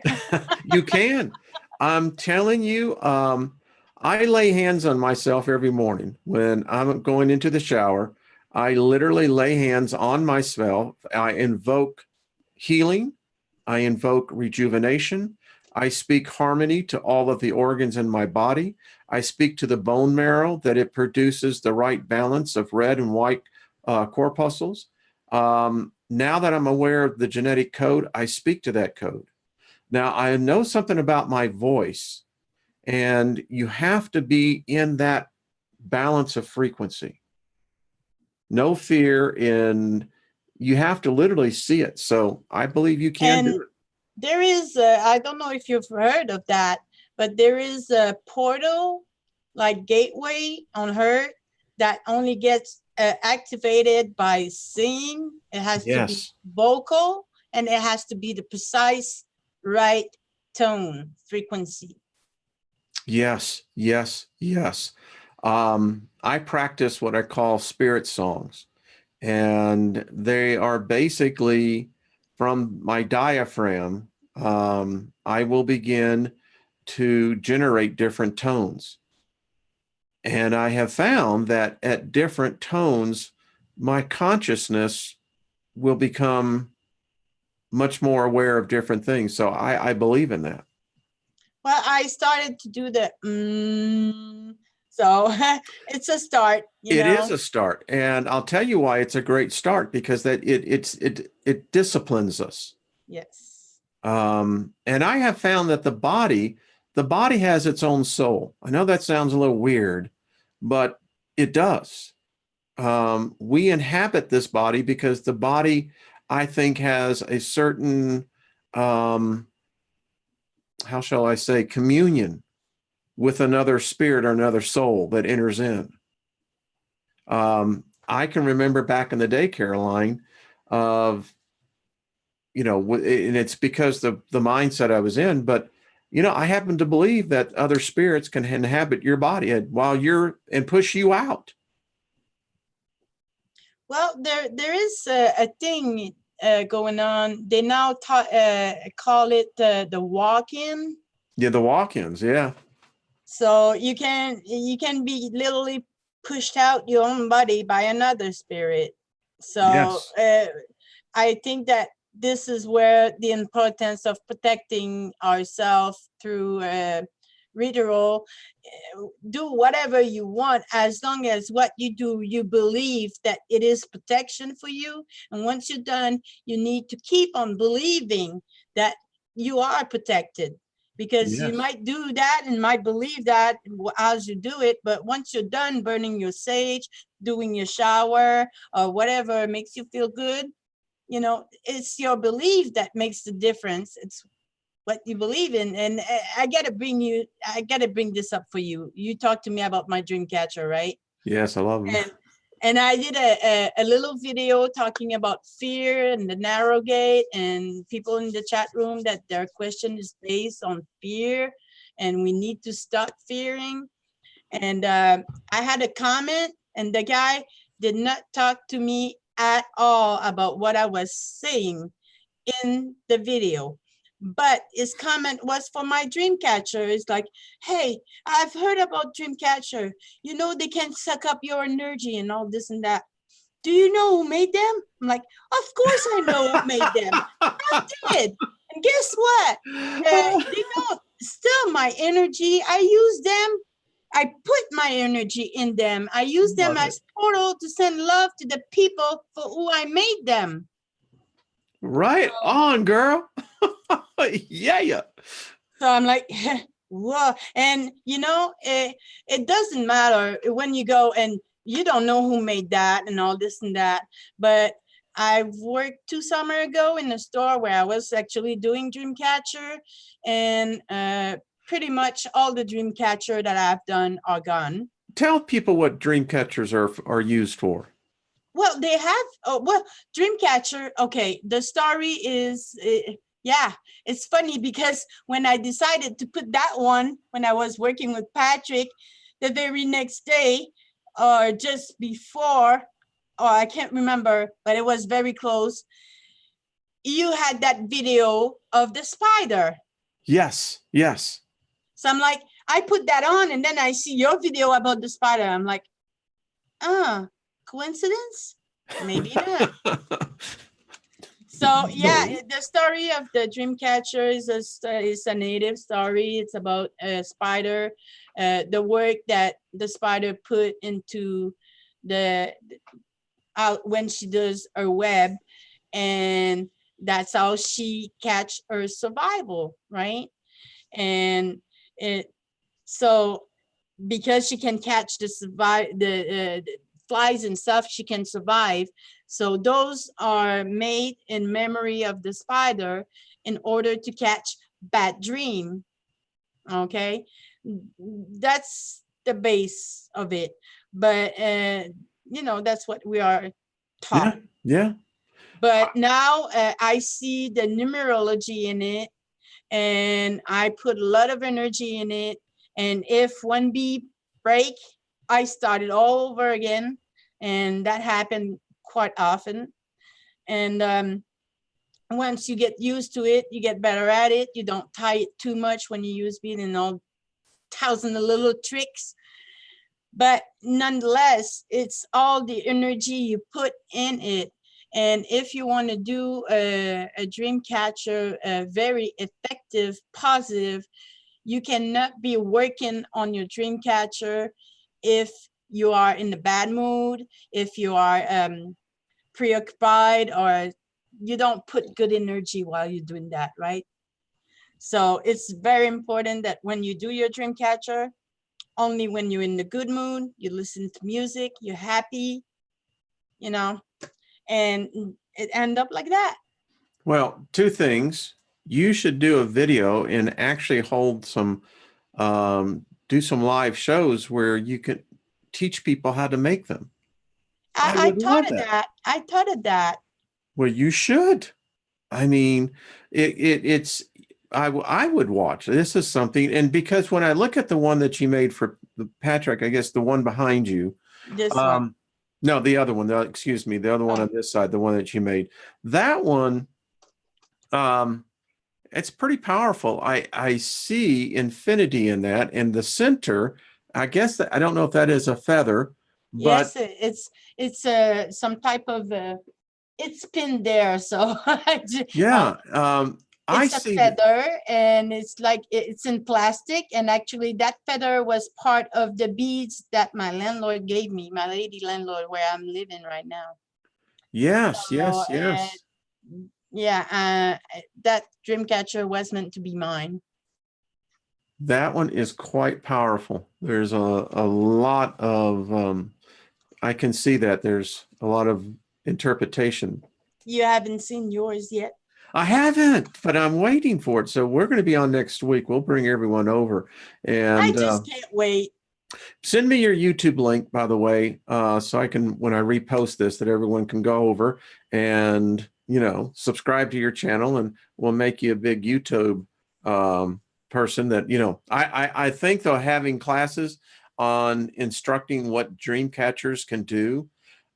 You can. I'm telling you, I lay hands on myself every morning when I'm going into the shower. I literally lay hands on myself. I invoke healing. I invoke rejuvenation. I speak harmony to all of the organs in my body. I speak to the bone marrow that it produces the right balance of red and white corpuscles. Now that I'm aware of the genetic code, I speak to that code. Now I know something about my voice, and you have to be in that balance of frequency. No fear in, you have to literally see it. So I believe you can do it. There is, I don't know if you've heard of that, but there is a portal, like gateway on her, that only gets activated by singing. It has to be vocal, and it has to be the precise right tone, frequency. Yes, yes, yes. I practice what I call spirit songs, and they are basically from my diaphragm. I will begin to generate different tones. And I have found that at different tones, my consciousness will become much more aware of different things. So I believe in that. Well, I started to do the so it's a start. It is a start, and I'll tell you why it's a great start, because that it disciplines us. Yes. And I have found that the body has its own soul. I know that sounds a little weird, but it does. We inhabit this body because the body, I think, has a certain, how shall I say, communion with another spirit or another soul that enters in. I can remember back in the day, Caroline, of, and it's because the mindset I was in, but I happen to believe that other spirits can inhabit your body while you're and push you out. Well, there is a thing going on. They now call it the walk-in. Yeah, the walk-ins. Yeah. So you can be literally pushed out your own body by another spirit. So yes. I think that this is where the importance of protecting ourselves through ritual. Do whatever you want, as long as what you do, you believe that it is protection for you. And once you're done, you need to keep on believing that you are protected, because you might do that and might believe that as you do it, but once you're done burning your sage, doing your shower, or whatever makes you feel good, it's your belief that makes the difference. It's what you believe in. And I gotta bring this up for you. You talked to me about my Dreamcatcher, right? Yes, I love them. And I did a little video talking about fear and the narrow gate, and people in the chat room that their question is based on fear, and we need to stop fearing. And I had a comment, and the guy did not talk to me at all about what I was saying in the video. But his comment was for my Dreamcatcher. It's like, hey, I've heard about Dreamcatcher. They can suck up your energy and all this and that. Do you know who made them? I'm like, of course I know who made them. I did. And guess what? Still my energy, I use them. I put my energy in them. I use them as portal to send love to the people for who I made them. Right on, girl. Yeah. So I'm like, whoa. And it doesn't matter when you go and you don't know who made that and all this and that. But I worked 2 summers ago in a store where I was actually doing Dreamcatcher, and pretty much all the Dreamcatcher that I've done are gone. Tell people what Dreamcatchers are used for. well, they have, well, Dreamcatcher, okay, the story is, yeah, it's funny because when I decided to put that one, when I was working with Patrick, the very next day, or just before, or I can't remember, but it was very close, you had that video of the spider. Yes, yes. So I'm like, I put that on and then I see your video about the spider. I'm like, coincidence? Maybe not. So yeah, No. the story of the Dreamcatcher is a native story. It's about a spider, the work that the spider put into the when she does her web, and that's how she catch her survival, right? And it so because she can catch the flies and stuff, she can survive. So those are made in memory of the spider in order to catch bad dream. Okay, that's the base of it. But you know, that's what we are taught. Yeah, yeah. But now I see the numerology in it, and I put a lot of energy in it. And if one bee break, I start it all over again. And that happened quite often. And once you get used to it, you get better at it. You don't tie it too much when you use bead and all thousand of little tricks. But nonetheless, it's all the energy you put in it. And if you want to do a dream catcher, very effective, positive, you cannot be working on your dream catcher if you are in a bad mood, if you are preoccupied, or you don't put good energy while you're doing that, right? So it's very important that when you do your dream catcher, only when you're in the good mood, you listen to music, you're happy, you know, and it end up like that. Well, two things. You should do a video and actually hold some, do some live shows where you can teach people how to make them. I I would love thought of that. that. I thought of that. Well, you should. I mean, it's, I would watch. This is something, and because when I look at the one that you made for Patrick, I guess the one behind you, This one. um, no, the other one, excuse me, the other one Oh. on this side, the one that you made, that one, it's pretty powerful. I see infinity in that, and the center, I guess that, I don't know if that is a feather, but Yes, it's some type of it's pinned there. So yeah, I it's a see that. feather, and it's like it's in plastic. And actually, that feather was part of the beads that my landlord gave me, my lady landlord, where I'm living right now. Yes, So, yes, yes. yeah, that Dreamcatcher was meant to be mine. That one is quite powerful. There's a lot of, I can see that there's a lot of interpretation. You haven't seen yours yet? I haven't, but I'm waiting for it. So we're going to be on next week. We'll bring everyone over, I and just can't wait. send me your YouTube link, by the way, so I can, when I repost this, that everyone can go over and, you know, subscribe to your channel, and we'll make you a big YouTube person that, you know, I think though, having classes on instructing what dream catchers can do,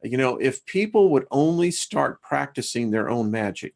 you know, if people would only start practicing their own magic.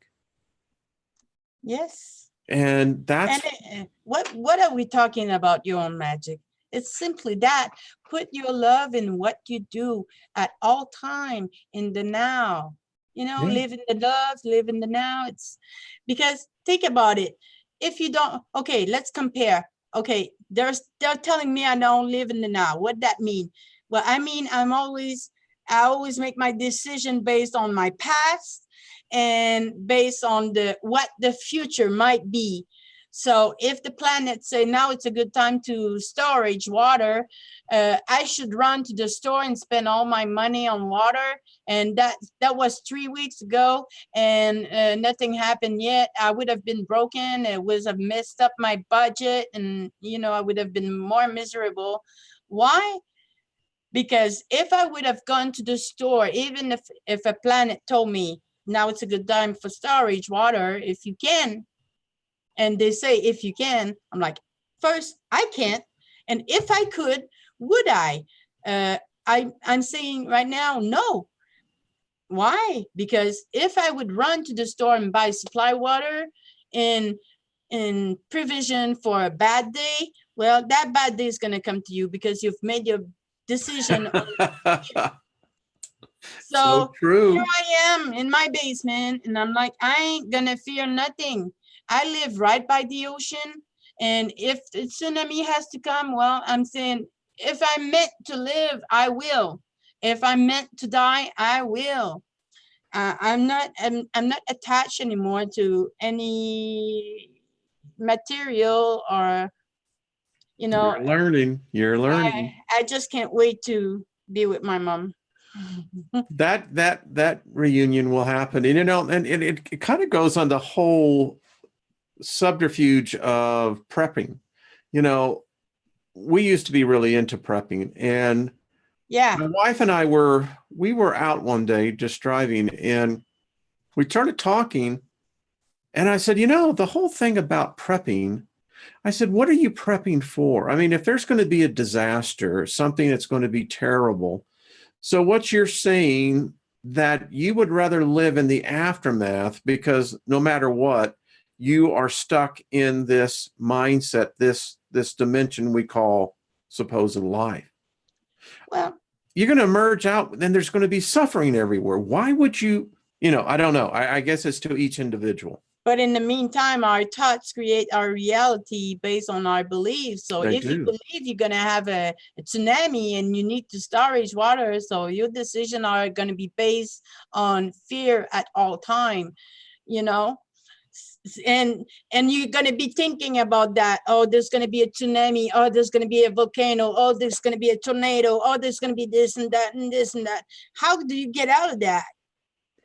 Yes. And that's, And what are we talking about, your own magic? It's simply that. Put your love in what you do at all time, in the now. You know, yeah, live in the love, live in the now. It's because think about it. If you don't, okay, let's compare. Okay, they're telling me I don't live in the now. What that mean? Well, I mean, I always make my decision based on my past and based on what the future might be. So if the planets say now it's a good time to storage water, I should run to the store and spend all my money on water. And that was 3 weeks ago, and nothing happened yet. I would have been broken. It would have messed up my budget, and you know, I would have been more miserable. Why? Because if I would have gone to the store, even if a planet told me now it's a good time for storage water, if you can, and they say if you can, I'm like, first, I can't. And if I could, would I? I'm saying right now, no. Why? Because if I would run to the store and buy supply water in provision for a bad day, well, that bad day is going to come to you because you've made your decision. So So true. here I am in my basement, and I'm like, I ain't gonna fear nothing. I live right by the ocean, and if the tsunami has to come, well, I'm saying if I'm meant to live, I will. If I'm meant to die, I will. I'm not attached anymore to any material, or You're learning. You're learning. I just can't wait to be with my mom. That reunion will happen. And, and it kind of goes on the whole subterfuge of prepping. We used to be really into prepping, and Yeah. my wife and I were out one day just driving, and we started talking, and I said, the whole thing about prepping, I said, what are you prepping for? I mean, if there's going to be a disaster, something that's going to be terrible, so what you're saying, that you would rather live in the aftermath because no matter what, you are stuck in this mindset, this dimension we call supposed life. Well, you're going to emerge out, then there's going to be suffering everywhere. Why would you, I don't know. I guess it's to each individual. But in the meantime, our thoughts create our reality based on our beliefs. So if you believe you're going to have a tsunami and you need to storage water, so your decisions are going to be based on fear at all time, and you're going to be thinking about that. Oh, there's going to be a tsunami. Oh, there's going to be a volcano. Oh, there's going to be a tornado. Oh, there's going to be this and that and this and that. How do you get out of that?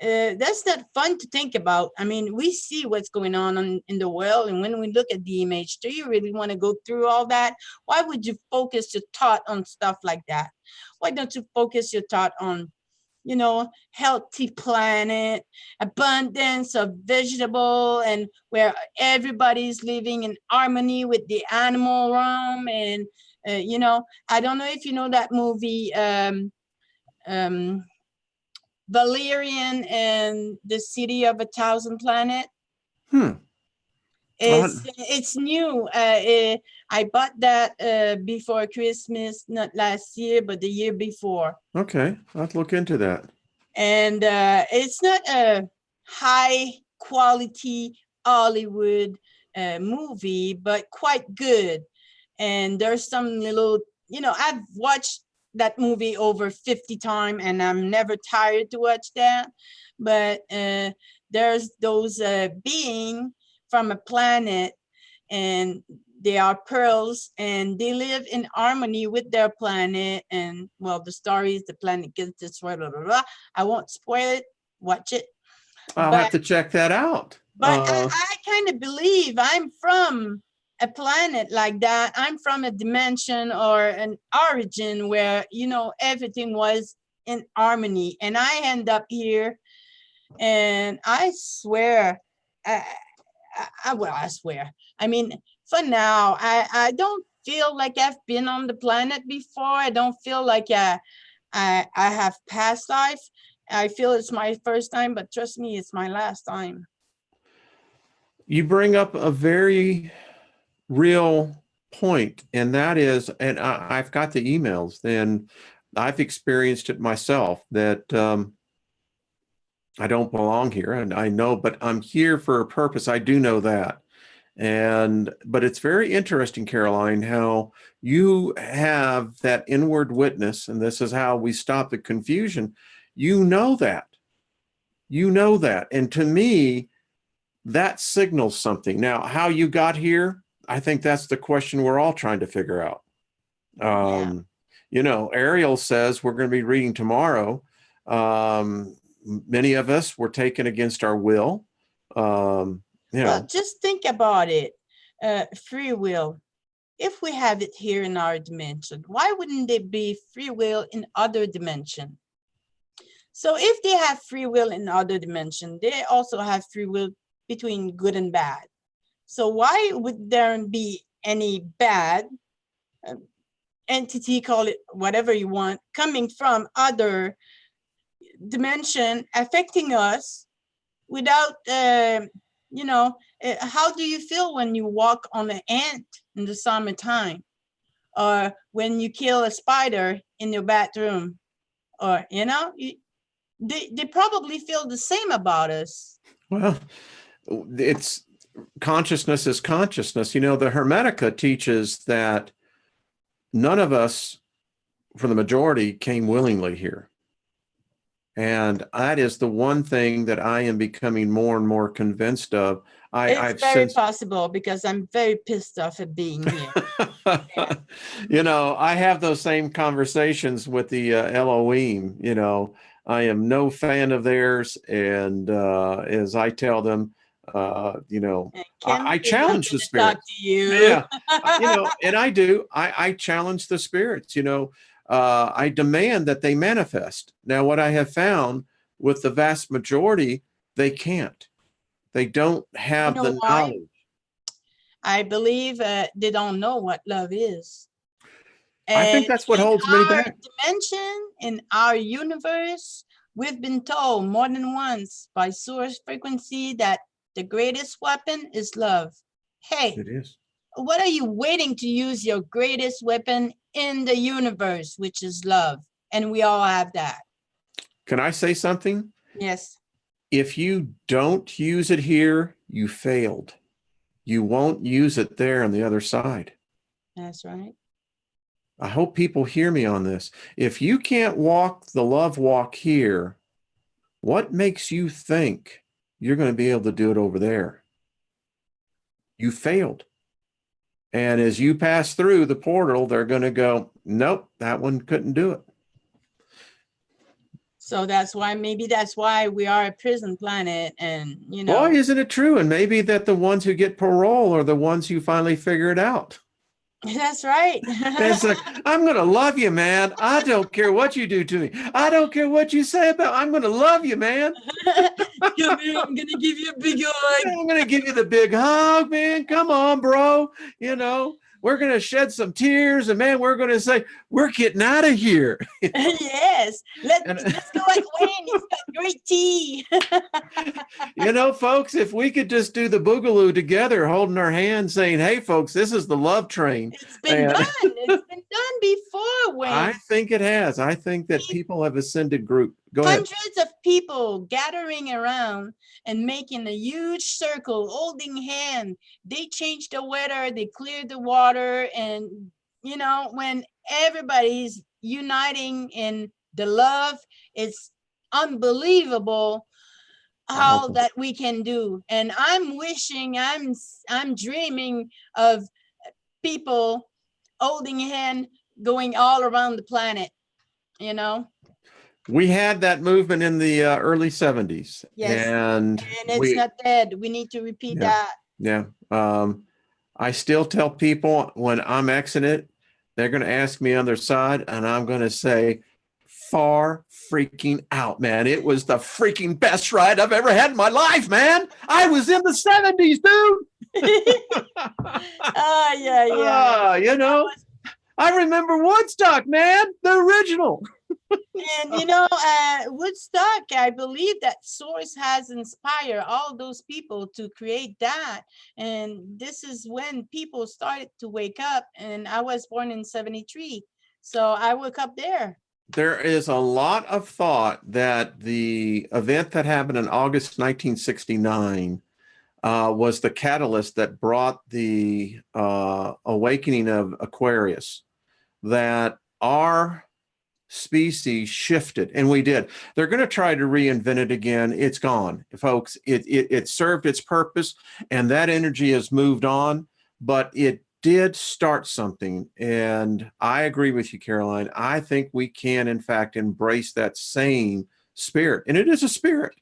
That's not fun to think about. I mean, we see what's going on in the world, and when we look at the image, do you really want to go through all that? Why would you focus your thought on stuff like that? Why don't you focus your thought on, healthy planet, abundance of vegetable, and where everybody's living in harmony with the animal realm? And I don't know if you know that movie, Valerian and the City of a Thousand Planets. It's new. I bought that before Christmas, not last year, but the year before. Okay, I'll have to look into that. And it's not a high quality Hollywood movie, but quite good. And there's some little, I've watched that movie over 50 times, and I'm never tired to watch that. But there's those beings from a planet, and they are pearls, and they live in harmony with their planet. And well, the story is the planet gets destroyed. Blah, blah, blah. I won't spoil it. Watch it. I'll have to check that out. But I kind of believe I'm from a planet like that. I'm from a dimension or an origin where, everything was in harmony. And I end up here, and I swear, I swear. I mean, for now, I don't feel like I've been on the planet before. I don't feel like I have past life. I feel it's my first time, but trust me, it's my last time. You bring up a very real point, and that is, and I've got the emails, and I've experienced it myself, that I don't belong here, and I know, but I'm here for a purpose. I do know that. But it's very interesting, Caroline, how you have that inward witness, and this is how we stop the confusion. You know that. And to me, that signals something. Now, how you got here, I think that's the question we're all trying to figure out. Ariel says we're going to be reading tomorrow. Many of us were taken against our will. Well, just think about it. Free will. if we have it here in our dimension, why wouldn't there be free will in other dimension? So if they have free will in other dimension, they also have free will between good and bad. So why would there be any bad entity, call it whatever you want, coming from other dimension affecting us without, you know, how do you feel when you walk on an ant in the summertime, or when you kill a spider in your bathroom, or, you know, they probably feel the same about us. Well, it's consciousness is consciousness. You know, the Hermetica teaches that none of us, for the majority, came willingly here. And that is the one thing that I am becoming more and more convinced of. It's very possible, because I'm very pissed off at being here. Yeah. You know, I have those same conversations with the Elohim. You know, I am no fan of theirs. And as I tell them, you know, I challenge the spirits. Talk to you. Yeah, you know, and I do. I challenge the spirits. You know, I demand that they manifest. Now, what I have found with the vast majority, they can't. They don't have the knowledge. I believe they don't know what love is. I think that's what holds me back. Dimension, in our universe, we've been told more than once by source frequency that the greatest weapon is love. Hey, it is. What are you waiting to use your greatest weapon in the universe, which is love? And we all have that. Can I say something? Yes. If you don't use it here, you failed. You won't use it there on the other side. That's right. I hope people hear me on this. If you can't walk the love walk here, what makes you think you're going to be able to do it over there? You failed. And as you pass through the portal, they're going to go, nope, that one couldn't do it. So maybe that's why we are a prison planet. And, you know. Boy, isn't it true? And maybe that the ones who get parole are the ones who finally figure it out. That's right. It's like, I'm going to love you, man. I don't care what you do to me. I don't care what you say about, I'm going to love you, man. I'm going to give you a big hug. I'm going to give you the big hug, man. Come on, bro. You know, we're going to shed some tears, and man, we're going to say, we're getting out of here. Yes. Let's go at Wayne. He's got great tea. You know, folks, if we could just do the boogaloo together, holding our hands, saying, hey, folks, this is the love train. It's been done. It's been done before, Wayne. I think it has. I think that people have ascended group. Go ahead. Hundreds of people gathering around and making a huge circle, holding hands. They changed the weather, they cleared the water. And, you know, when everybody's uniting in the love, it's unbelievable how that we can do. And I'm wishing, I'm dreaming of people holding hand, going all around the planet, you know. We had that movement in the early 70s. Yes. And it's not dead. We need to repeat that. Yeah. I still tell people when I'm exiting, they're going to ask me on their side, and I'm going to say, far freaking out, man. It was the freaking best ride I've ever had in my life, man. I was in the 70s, dude. Yeah. You know, I remember Woodstock, man, the original. And, you know, Woodstock, I believe that source has inspired all those people to create that. And this is when people started to wake up. And I was born in 73. So I woke up there. There is a lot of thought that the event that happened in August 1969 was the catalyst that brought the awakening of Aquarius, that our species shifted, and we did. They're going to try to reinvent it again. It's gone, folks. It served its purpose, and that energy has moved on, but it did start something. And I agree with you, Caroline. I think we can, in fact, embrace that same spirit, and it is a spirit.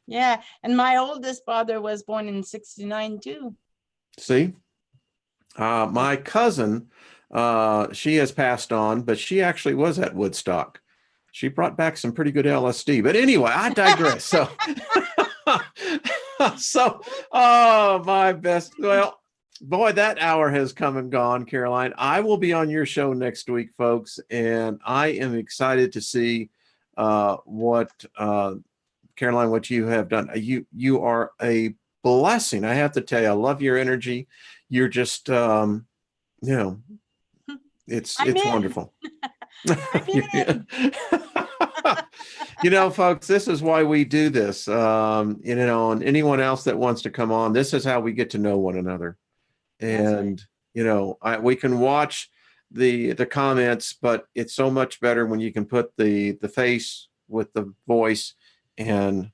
Yeah, and my oldest brother was born in 69 too. See? My cousin, she has passed on, but she actually was at Woodstock. She brought back some pretty good LSD. But anyway, I digress. So, so, oh, my best. Well, boy, that hour has come and gone, Caroline. I will be on your show next week, folks, and I am excited to see what Caroline, what you have done. You are a blessing. I have to tell you, I love your energy. You're just, you know, it's I'm in. wonderful. I'm in. You know, folks, this is why we do this. You know, and anyone else that wants to come on, this is how we get to know one another. That's right. And you know, we can watch the comments, but it's so much better when you can put the face with the voice, and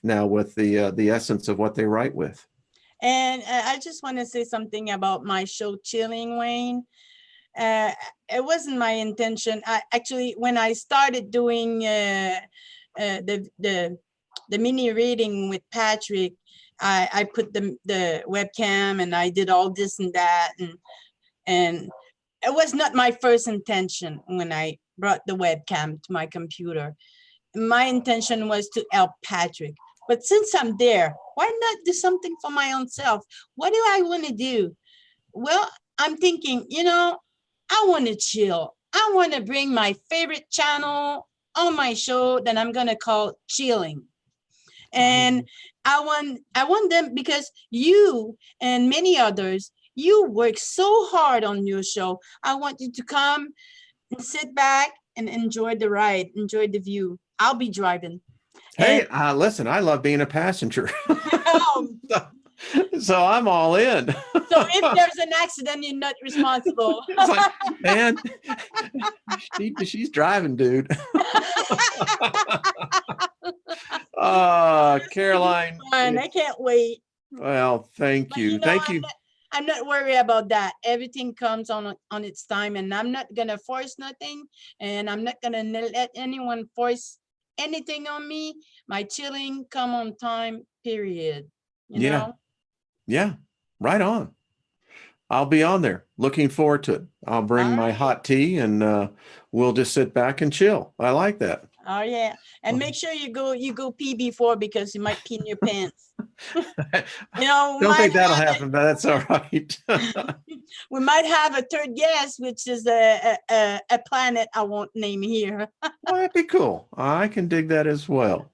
now with the essence of what they write with. And I just want to say something about my show, Chilling, Wayne. It wasn't my intention. Actually, when I started doing the mini reading with Patrick, I put the webcam and I did all this and that, and it was not my first intention when I brought the webcam to my computer. My intention was to help Patrick. But since I'm there, why not do something for my own self? What do I want to do? Well, I'm thinking, you know, I want to chill. I want to bring my favorite channel on my show that I'm going to call Chilling. And I want them, because you and many others, you work so hard on your show. I want you to come and sit back and enjoy the ride, enjoy the view. I'll be driving. Hey, listen, I love being a passenger. Um, So I'm all in. So if there's an accident, you're not responsible. It's like, man, she's driving, dude. Caroline. I can't wait. Well, thank you. Thank you. I'm not worried about that. Everything comes on its time, and I'm not gonna force nothing, and I'm not gonna let anyone force anything on me. My chilling come on time, period. You know? Yeah, right on. I'll be on there. Looking forward to it. I'll bring my hot tea, and we'll just sit back and chill. I like that. Oh yeah, and make sure you go pee before, because you might pee in your pants. You know, don't think that'll happen, but that's all right. We might have a third guest, which is a planet I won't name here. Well, that'd be cool. I can dig that as well.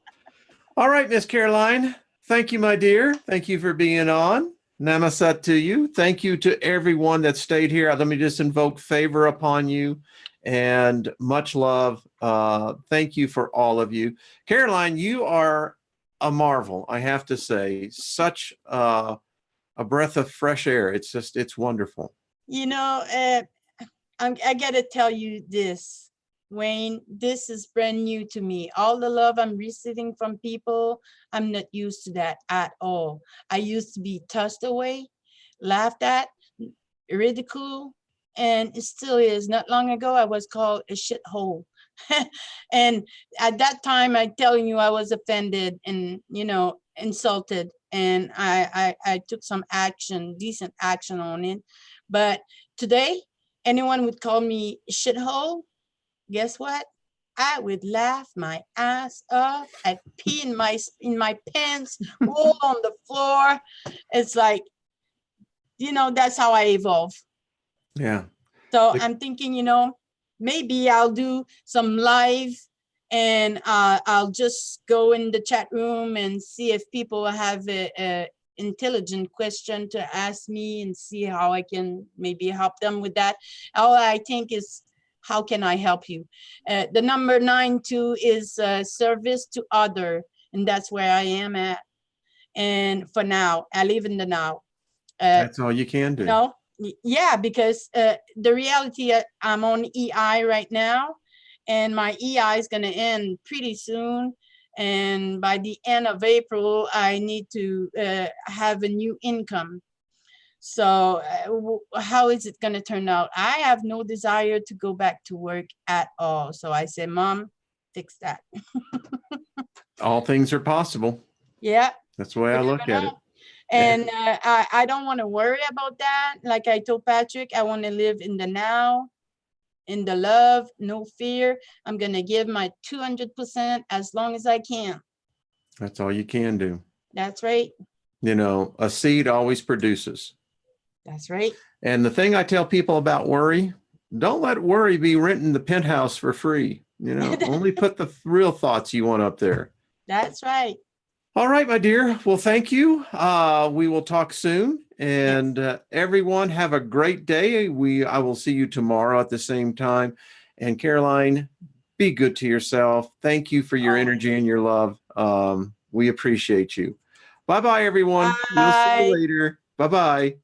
All right, Miss Caroline. Thank you, my dear. Thank you for being on. Namaste to you. Thank you to everyone that stayed here. Let me just invoke favor upon you and much love. Thank you for all of you. Caroline, you are a marvel, I have to say. Such a breath of fresh air. It's wonderful. You know, I got to tell you this, Wayne, this is brand new to me. All the love I'm receiving from people, I'm not used to that at all. I used to be tossed away, laughed at, ridiculed, and it still is. Not long ago, I was called a shithole. And at that time, I'm telling you, I was offended and, you know, insulted. And I took some action, decent action on it. But today, anyone would call me shithole. Guess what? I would laugh my ass off. I'd pee in my pants, roll on the floor. It's like, you know, that's how I evolve. Yeah. So I'm thinking, you know, maybe I'll do some live, and I'll just go in the chat room and see if people have a intelligent question to ask me, and see how I can maybe help them with that. All I think is, how can I help you? The number 92 is service to other, and that's where I am at. And for now, I live in the now. That's all you can do. No, yeah, because the reality, I'm on EI right now, and my EI is going to end pretty soon. And by the end of April, I need to have a new income. So how is it going to turn out? I have no desire to go back to work at all. So I said, Mom, fix that. All things are possible. Yeah. That's the way I look at it. And I don't want to worry about that. Like I told Patrick, I want to live in the now, in the love, no fear. I'm going to give my 200% as long as I can. That's all you can do. That's right. You know, a seed always produces. That's right. And the thing I tell people about worry, don't let worry be renting the penthouse for free. You know, only put the real thoughts you want up there. That's right. All right, my dear. Well, thank you. We will talk soon. And everyone have a great day. I will see you tomorrow at the same time. And Caroline, be good to yourself. Thank you for your energy and your love. We appreciate you. Bye-bye, everyone. We'll see you Bye. later. Bye-bye.